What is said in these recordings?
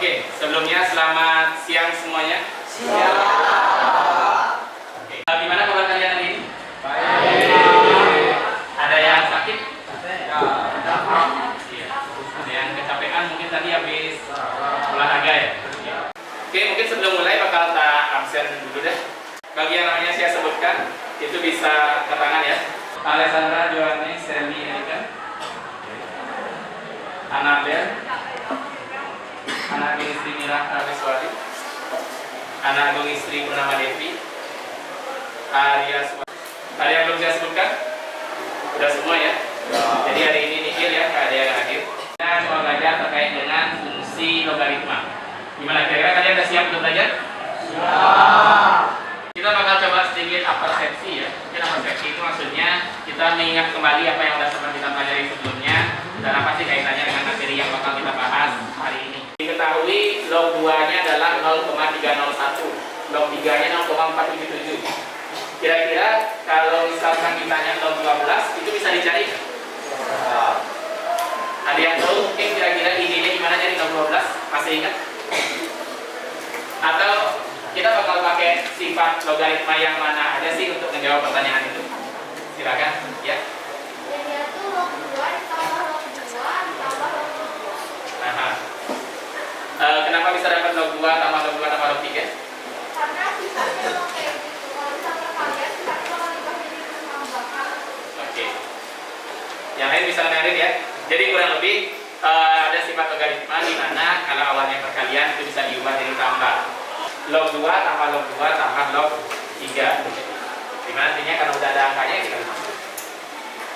Oke, sebelumnya selamat siang semuanya. Siang. Oke. Gimana kabar kalian hari ini? Baik. Ada yang sakit? Ya. Iya. Ada yang kecapean mungkin tadi habis olahraga ya? Oke, mungkin sebelum mulai bakal tak absen dulu deh. Bagi yang namanya saya sebutkan, itu bisa ke tangan ya. Alessandra, Joanne, Sally, Erika, Anabel, anak Agung istri Mira Rameswari, anak Agung istri bernama Devi, Arya Suwadi. Ada yang belum saya sebutkan? Udah semua ya? Jadi hari ini nihil ya, ada yang hadir. Kita coba belajar terkait dengan fungsi logaritma. Gimana kira-kira kalian udah siap untuk belajar? Siap. Kita bakal coba sedikit apersepsi ya. Mungkin apersepsi itu maksudnya kita mengingat kembali apa yang sudah pernah kita pelajari sebelumnya dan apa sih kaitannya dengan materi yang bakal kita bahas hari ini. Diketahui log 2-nya adalah 0,301, log 3-nya 0,477. Kira-kira kalau misalkan ditanya log 12 itu bisa dicari? Ada yang tahu mungkin kira-kira idenya gimana nyari log 12? Masih ingat? Atau kita bakal pakai sifat logaritma yang mana aja sih untuk menjawab pertanyaan itu? Silakan, ya. Yaitu log 2 ditambah log 2 ditambah log 3. Nah, kenapa bisa dapat log 2 tambah log 2 tambah log 3? Karena sifatnya log kayak gitu. Kalau misalnya kalian sifatnya bakal diubah jadi tambahkan. Oke. Yang lain bisa menarik ya. Jadi kurang lebih ada sifat logaritma di mana kalau awalnya perkalian itu bisa diubah jadi tambah. Log 2 tambah log 2 tambah log 3. Dimana artinya karena udah ada angkanya kita masuk.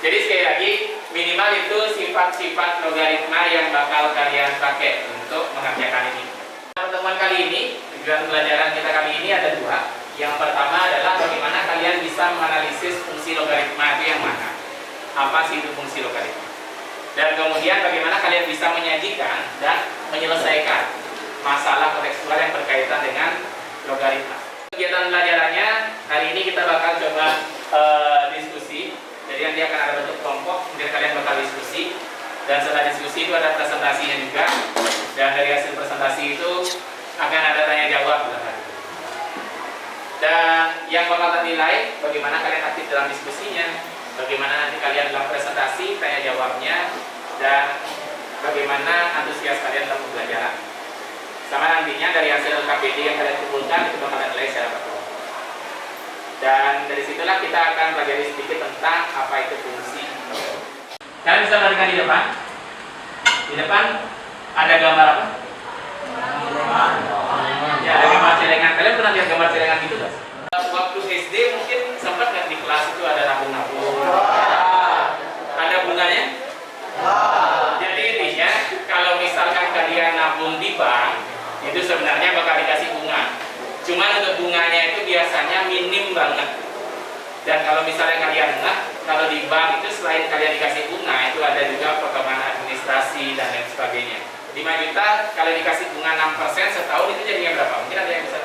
Jadi sekali lagi minimal itu sifat-sifat logaritma yang bakal kalian pakai untuk mengerjakan ini. Pertemuan kali ini, tujuan pelajaran kita kali ini ada dua. Yang pertama adalah bagaimana kalian bisa menganalisis fungsi logaritma itu yang mana. Apa sih itu fungsi logaritma? Dan kemudian bagaimana kalian bisa menyajikan dan menyelesaikan masalah kontekstual yang berkaitan dengan logaritma. Kegiatan pelajarannya hari ini kita bakal coba diskusi. Jadi nanti akan ada bentuk kelompok, kemudian kalian bakal diskusi. Dan setelah diskusi itu ada presentasinya juga. Dan dari hasil presentasi itu akan ada tanya jawab belakang. Dan yang bakal ternilai bagaimana kalian aktif dalam diskusinya, bagaimana nanti kalian dalam presentasi, tanya jawabnya, dan bagaimana antusias kalian dalam pembelajaran. Sama nantinya dari hasil KPD yang kalian kumpulkan itu bakal nilai secara berkelompok. Dan dari situlah kita akan pelajari sedikit tentang apa itu fungsi. Kalian bisa perhatikan di depan. Di depan ada gambar apa? Ya, ada gambar celengan. Kalian pernah lihat gambar celengan gitu guys? Waktu SD mungkin sempat nggak di kelas itu ada nabung-nabung. Ada bunganya? Jadi intinya kalau misalkan kalian nabung di bank itu sebenarnya bakal dikasih bunga. Cuman untuk bunganya itu biasanya minim banget. Dan kalau misalnya kalian kalau di bank itu selain kalian dikasih bunga itu ada juga potongan administrasi dan lain sebagainya. 5 juta kalau dikasih bunga 6% setahun itu jadinya berapa? Mungkin ada yang bisa.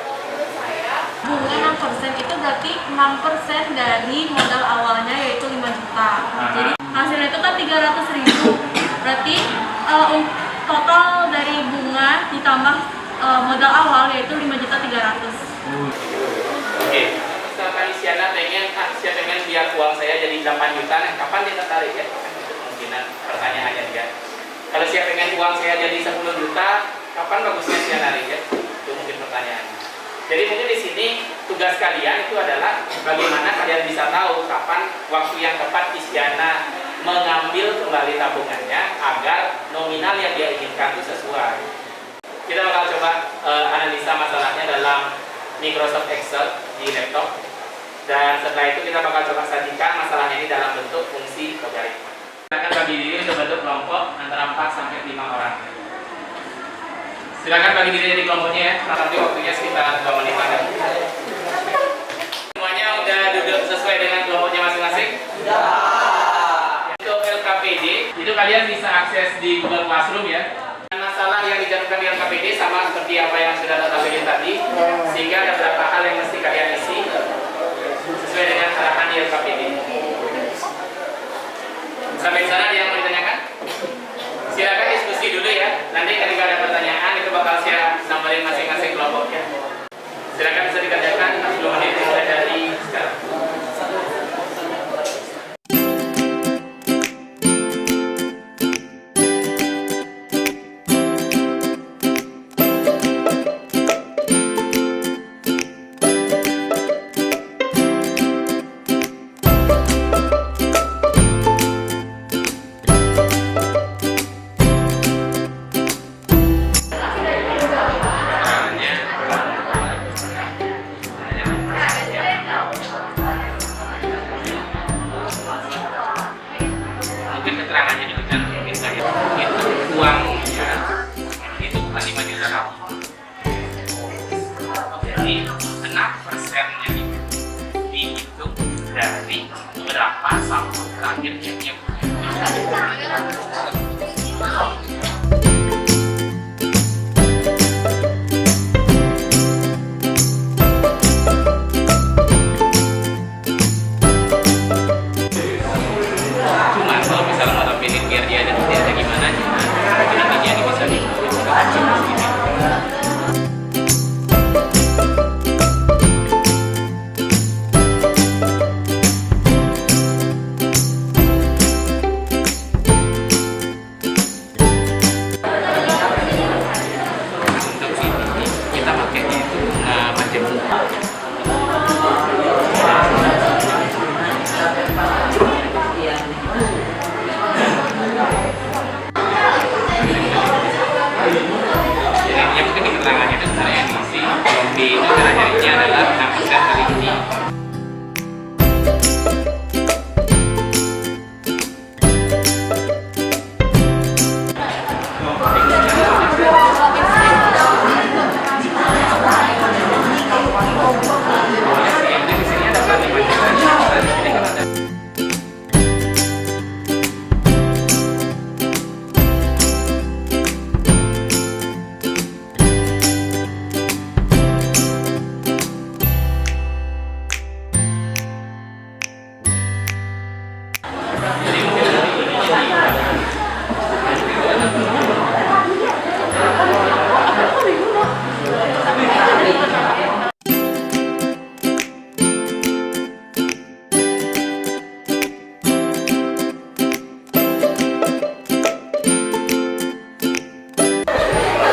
Bunga 6% itu berarti 6% dari modal awalnya yaitu 5 juta. Jadi hasilnya itu kan 300.000. Berarti total dari bunga ditambah modal awal yaitu 5.300.000. Oke. Misalkan Isyana pengen biar uang saya jadi 8 juta, nah kapan dia tertarik ya? Itu kemungkinan pertanyaannya dia. Kalau siapa pengen uang saya jadi 10 juta, kapan bagusnya Isyana ya? Itu mungkin pertanyaannya. Jadi mungkin di sini tugas kalian itu adalah bagaimana kalian bisa tahu kapan waktu yang tepat Isyana mengambil kembali tabungannya agar nominal yang dia inginkan itu sesuai. Kita bakal coba analisa masalahnya dalam Microsoft Excel di laptop. Dan setelah itu kita bakal coba sajikan masalahnya ini dalam bentuk fungsi logaritma. Kita akan bagi diri untuk bentuk kelompok antara 4 sampai 5 orang. Silakan bagi diri di kelompoknya ya. Nanti waktunya sekitar 2 menit lagi. Semuanya udah duduk sesuai dengan kelompoknya masing-masing? Sudah. Untuk LKPD itu kalian bisa akses di Google Classroom ya. Masalah yang dicantumkan di LKPD sama seperti apa yang sudah tertampilkan tadi, sehingga ada beberapa hal yang mesti kalian isi sesuai dengan arahan di LKPD. Sampai sana ada yang mau ditanyakan? Silakan diskusi dulu ya. Nanti ketika ada pertanyaan itu bakal saya terakhir yang cuma kalau misalnya mau tampilin biar dia ada gimana nantinya ini bisa untuk sini kita pakainya itu macam jadi mungkin di keterangannya itu sebenarnya diisi di cara nyarinya adalah 6% kali ini.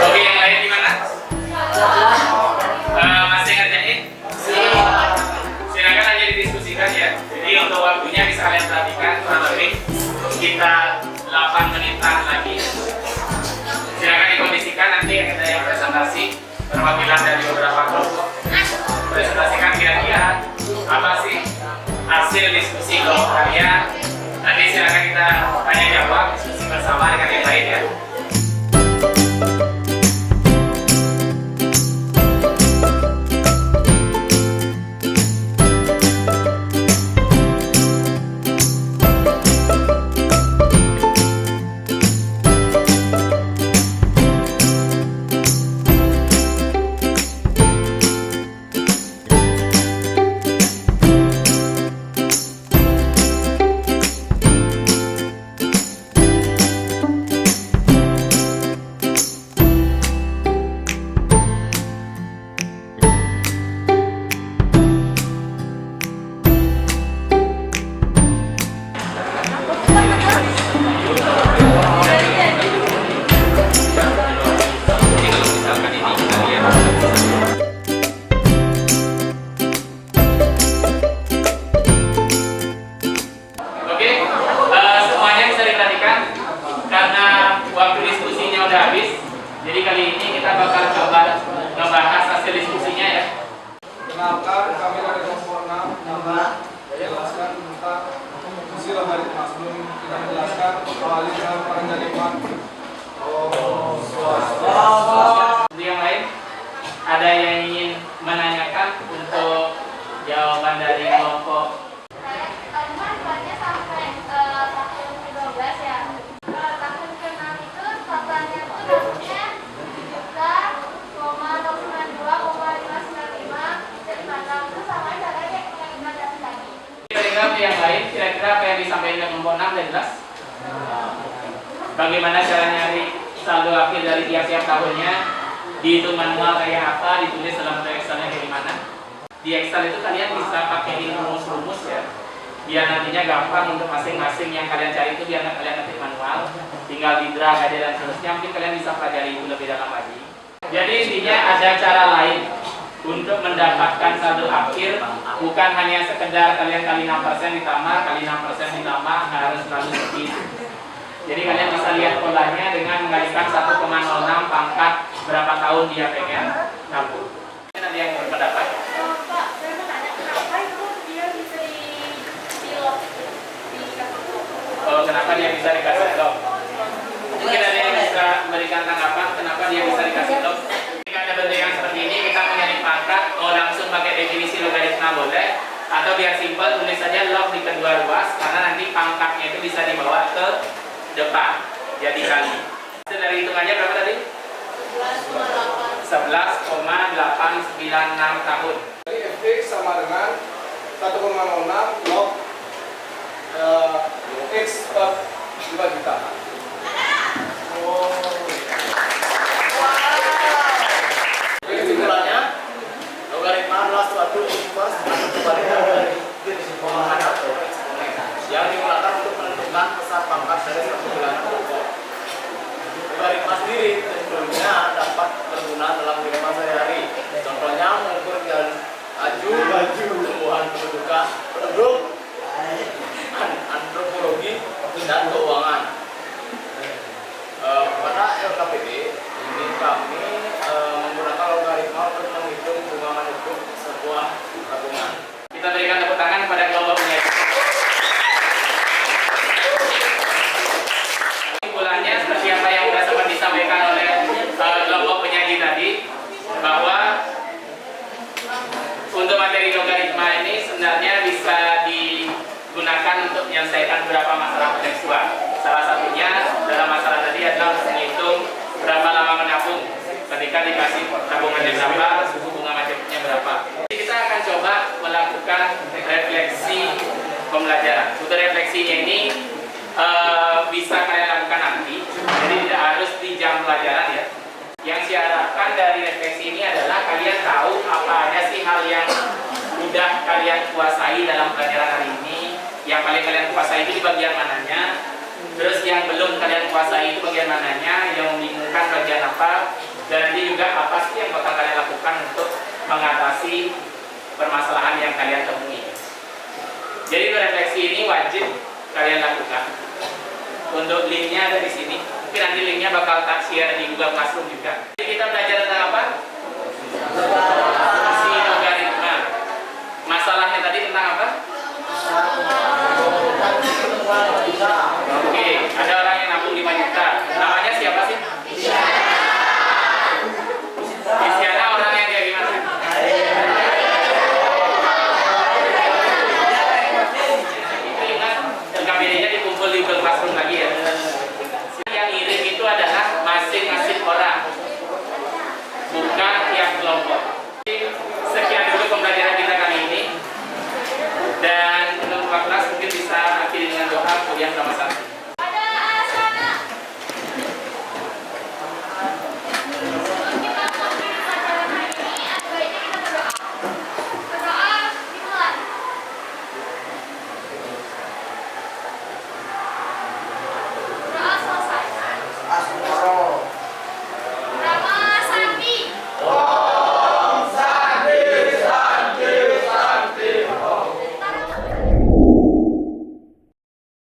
Oke, yang lain gimana? Masih ngerjain? Silakan aja didiskusikan ya. Jadi untuk waktunya bisa kalian perhatikan kurang lebih kita 8 menitan lagi. Silakan dikondisikan nanti ada yang presentasi perwakilan dari beberapa kelompok. Presentasikan kira-kira apa sih hasil diskusi kelompok kalian. Nanti silakan kita tanya jawab diskusi bersama dengan yang lain ya. Jadi kalau misalkan ini kita lihat oke, semuanya bisa diperhatikan karena waktu diskusinya udah habis. Jadi kali ini kita bakal coba ngebahas hasil diskusinya ya. Kenalkan, kami dari kelompok 6 menjelaskan tentang fungsi logaritma. Sebelum kita menjelaskan, awali dengan penjaliman. Untuk yang lain, ada yang ingin menanyakan untuk jawaban dari kelompok? Banyak sampai tahun ke-12 ya. Tahun ke-6 itu totalnya tuh dapetnya 3,092,595 jadi mantap. Terus sama aja lagi implementasi lagi. Kira-kira yang lain, kira-kira apa yang disampaikan dari kelompok 6 dan jelas? Bagaimana cara nyari saldo akhir dari tiap-tiap tahunnya? Dihitung manual kayak apa? Ditulis dalam Excel-nya kayak gimana? Di Excel itu kalian bisa pakaiin rumus-rumus ya, biar nantinya gampang untuk masing-masing yang kalian cari itu biar nggak kalian ketik manual, tinggal di drag aja dan seterusnya. Mungkin kalian bisa pelajari itu lebih dalam lagi. Jadi intinya ada cara lain untuk mendapatkan saldo akhir, bukan hanya sekedar kalian kali 6% ditambah, kali 6% ditambah, harus selalu seperti itu. Jadi kalian bisa lihat polanya dengan mengalikan 1,06 pangkat berapa tahun dia pengen nabung. Ada yang berpendapat? Pak, saya mau tanya kenapa itu dia bisa di lock di kartu? Oh, kenapa dia bisa dikasih lock? Mungkin ada yang bisa memberikan tanggapan kenapa dia bisa dikasih lock? Jika ada bentuk yang seperti ini, kita mencari pangkat, mau langsung pakai definisi logaritma boleh, atau biar simpel tulis saja log di kedua ruas, karena nanti pangkat bisa dibawa ke depan jadi kali. Hasil dari hitungannya berapa tadi? 11,896 tahun. Jadi Fx sama dengan 1,06 log X per 5 juta. Jadi kesimpulannya, logaritma adalah suatu inverse atau kebalikan dari perubahan atau eksponen yang digunakan untuk menentukan besar pangkat dari satu bilangan pokok. Logaritma sendiri tentunya dapat berguna dalam kehidupan sehari-hari. Contohnya mengukur laju pertumbuhan penduduk, antropologi dan keuangan. Pada LKPD ini kami menggunakan logaritma untuk menghitung keuangan untuk sebuah tabungan. Kita berikan tepuk tangan kepada kelompok penyaji. Kesimpulannya seperti apa yang sudah sempat disampaikan oleh kelompok penyaji tadi, bahwa untuk materi logaritma ini sebenarnya bisa digunakan untuk menyelesaikan beberapa masalah kontekstual. Salah satunya dalam masalah tadi adalah menghitung berapa lama menabung ketika dikasih tabungannya berapa, suku bunga macamnya berapa. Jadi kita akan coba melakukan refleksi pembelajaran. Untuk refleksinya ini bisa kalian lakukan nanti, jadi tidak harus di jam pelajaran ya. Yang saya harapkan dari refleksi ini adalah kalian tahu apa aja sih hal yang sudah kalian kuasai dalam pelajaran hari ini. Yang paling kalian kuasai itu di bagian mananya, terus yang belum kalian kuasai itu bagian mananya, yang membingungkan bagian apa, dan nanti juga apa sih yang bakal kalian lakukan untuk mengatasi permasalahan yang kalian temui. Jadi untuk refleksi ini wajib kalian lakukan. Untuk linknya ada di sini. Mungkin nanti linknya bakal tak share di Google Classroom juga. Jadi kita belajar tentang apa? Fungsi logaritma. Masalahnya tadi tentang apa? Oke, ada orang yang nabung 5 juta. Namanya siapa sih? Isyana, orang yang kayak gimana? Itu ingat, LKPD-nya dikumpul di Google Classroom lagi ya. Yang ngirim itu adalah masing-masing orang, bukan tiap kelompok. Sekian dulu pembelajaran kita kali ini, dan untuk kelas mungkin bisa akhiri dengan doa kuliah sama